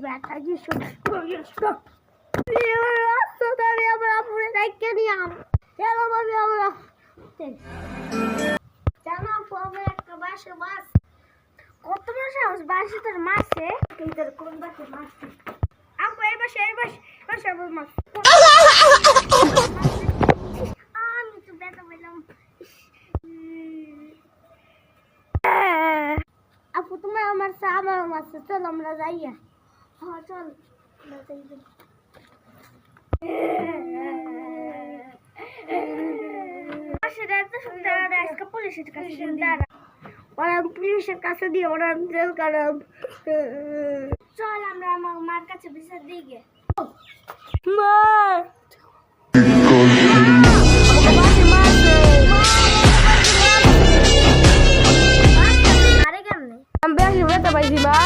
ব্যথা কি রাস্তা দাঁড়িয়ে আমরা পুরে ডাইকে নিলাম চলো ভাবি আমরা জানো আমরা একটা বাসে মাছ কত বড় সাহস বাসে তোর মাছে কিন্তু কোন বাসে মাছ আপু এই বাসে বাসে আমার মাছ আমি তো ব্যথা পেলাম আপু তোমার আমার মাছ চল আমরা যাইয়া হ্যাঁ চল পুলিশের কাছে দিয়ে ওরা জেল কারাম চল আমরা আমার মার কাছে বিচার দিয়ে গে মা আরে কেমনে আমি বেশি ব্যথা পাইছি মা